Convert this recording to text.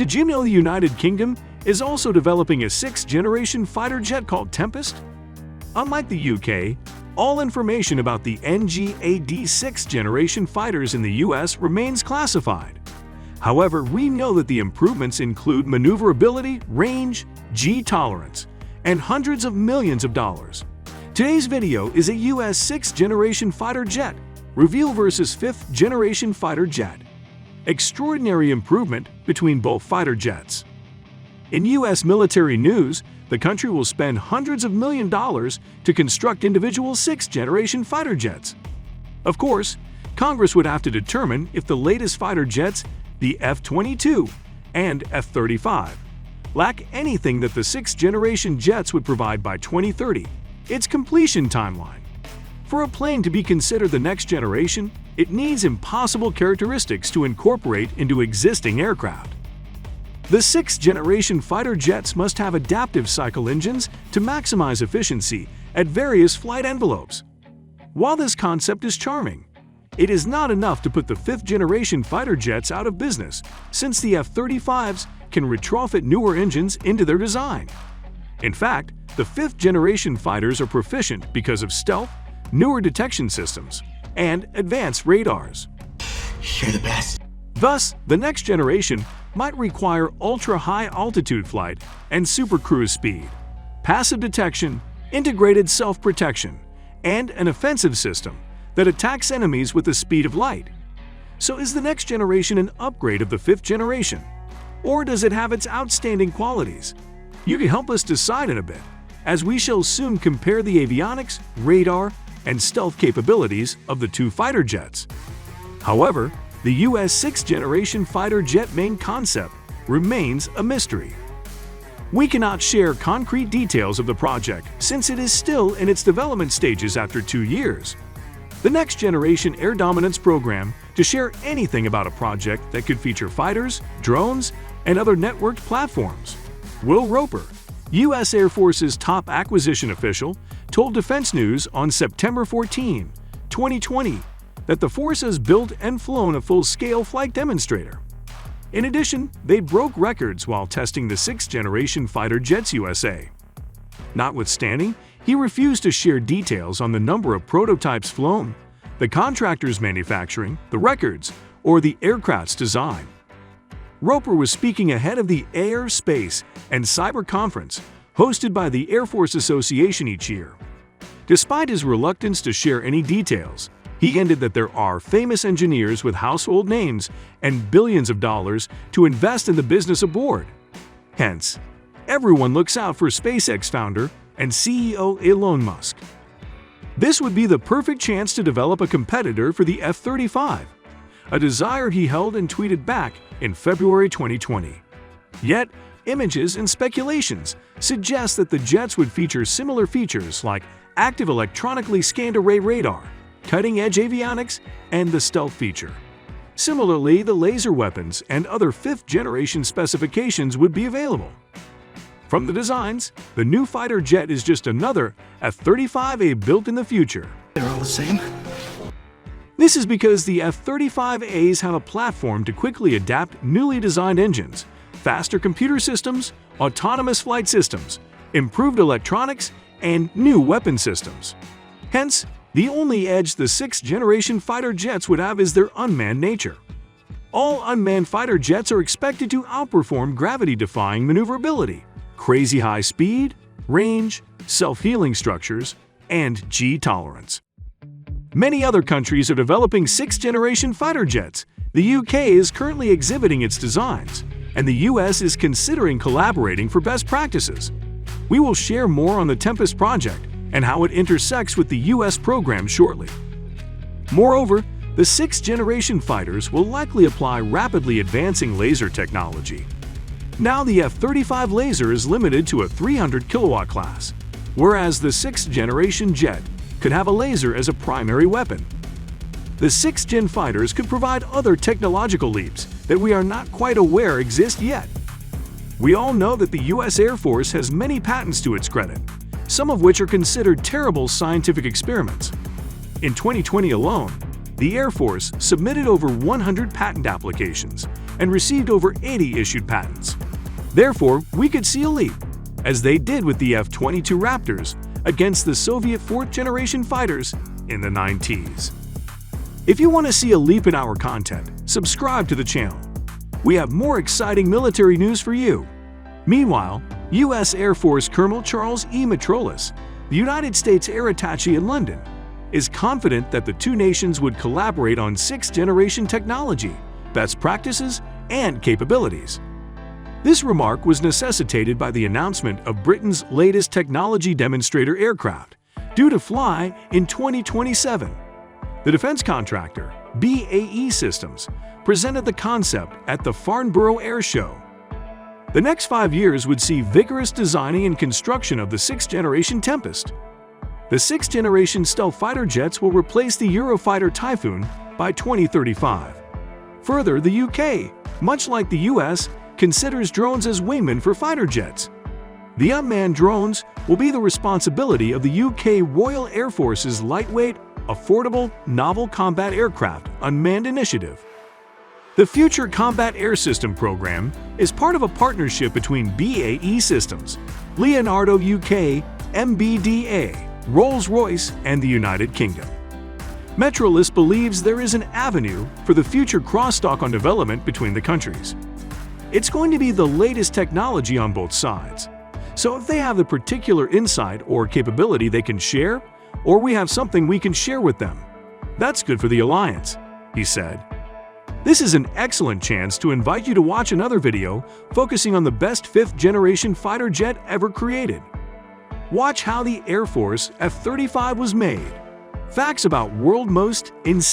Did you know the United Kingdom is also developing a sixth-generation fighter jet called Tempest? Unlike the UK, all information about the NGAD sixth-generation fighters in the US remains classified. However, we know that the improvements include maneuverability, range, G-tolerance, and hundreds of millions of dollars. Today's video is a US sixth-generation fighter jet, Reveal versus fifth-generation fighter jet. Extraordinary improvement between both fighter jets. In US military news, the country will spend hundreds of millions of dollars to construct individual sixth-generation fighter jets. Of course, Congress would have to determine if the latest fighter jets, the F-22 and F-35, lack anything that the sixth-generation jets would provide by 2030, its completion timeline. For a plane to be considered the next generation, it needs impossible characteristics to incorporate into existing aircraft. The sixth-generation fighter jets must have adaptive cycle engines to maximize efficiency at various flight envelopes. While this concept is charming, it is not enough to put the fifth-generation fighter jets out of business, since the F-35s can retrofit newer engines into their design. In fact, the fifth-generation fighters are proficient because of stealth, newer detection systems, and advanced radars. You're the best. Thus, the next generation might require ultra-high altitude flight and supercruise speed, passive detection, integrated self-protection, and an offensive system that attacks enemies with the speed of light. So is the next generation an upgrade of the fifth generation? Or does it have its outstanding qualities? You can help us decide in a bit, as we shall soon compare the avionics, radar, and stealth capabilities of the two fighter jets. However, the US sixth-generation fighter jet main concept remains a mystery. We cannot share concrete details of the project since it is still in its development stages after 2 years. The Next Generation Air Dominance program to share anything about a project that could feature fighters, drones, and other networked platforms. Will Roper, U.S. Air Force's top acquisition official, told Defense News on September 14, 2020, that the force has built and flown a full-scale flight demonstrator. In addition, they broke records while testing the sixth-generation fighter jets USA. Notwithstanding, he refused to share details on the number of prototypes flown, the contractor's manufacturing, the records, or the aircraft's design. Roper was speaking ahead of the Air, Space, and Cyber Conference hosted by the Air Force Association each year. Despite his reluctance to share any details, he ended that there are famous engineers with household names and billions of dollars to invest in the business aboard. Hence, everyone looks out for SpaceX founder and CEO Elon Musk. This would be the perfect chance to develop a competitor for the F-35, a desire he held and tweeted back in February 2020. Yet, images and speculations suggest that the jets would feature similar features like active electronically scanned array radar, cutting-edge avionics, and the stealth feature. Similarly, the laser weapons and other fifth-generation specifications would be available. From the designs, the new fighter jet is just another F-35A built in the future. They're all the same? This is because the F-35As have a platform to quickly adapt newly designed engines, faster computer systems, autonomous flight systems, improved electronics, and new weapon systems. Hence, the only edge the sixth-generation fighter jets would have is their unmanned nature. All unmanned fighter jets are expected to outperform gravity-defying maneuverability, crazy high speed, range, self-healing structures, and G-tolerance. Many other countries are developing sixth-generation fighter jets. The UK is currently exhibiting its designs, and the US is considering collaborating for best practices. We will share more on the Tempest project and how it intersects with the US program shortly. Moreover, the sixth-generation fighters will likely apply rapidly advancing laser technology. Now the F-35 laser is limited to a 300 kilowatt class, whereas the sixth-generation jet could have a laser as a primary weapon. The sixth-gen fighters could provide other technological leaps that we are not quite aware exist yet. We all know that the US Air Force has many patents to its credit, some of which are considered terrible scientific experiments. In 2020 alone, the Air Force submitted over 100 patent applications and received over 80 issued patents. Therefore, we could see a leap, as they did with the F-22 Raptors against the Soviet fourth-generation fighters in the 90s. If you want to see a leap in our content, subscribe to the channel. We have more exciting military news for you. Meanwhile, U.S. Air Force Colonel Charles E. Metrolis, the United States Air Attaché in London, is confident that the two nations would collaborate on sixth-generation technology, best practices, and capabilities. This remark was necessitated by the announcement of Britain's latest technology demonstrator aircraft, due to fly in 2027. The defense contractor, BAE Systems, presented the concept at the Farnborough Air Show. The next 5 years would see vigorous designing and construction of the sixth-generation Tempest. The sixth-generation stealth fighter jets will replace the EuroFighter Typhoon by 2035. Further, the UK, much like the US, considers drones as wingmen for fighter jets. The unmanned drones will be the responsibility of the UK Royal Air Force's lightweight, affordable, novel combat aircraft unmanned initiative. The Future Combat Air System program is part of a partnership between BAE Systems, Leonardo UK, MBDA, Rolls-Royce, and the United Kingdom. Metrolis believes there is an avenue for the future cross-talk on development between the countries. It's going to be the latest technology on both sides. So if they have the particular insight or capability they can share, or we have something we can share with them, that's good for the alliance, he said. This is an excellent chance to invite you to watch another video focusing on the best fifth-generation fighter jet ever created. Watch how the Air Force F-35 was made. Facts about world's most insane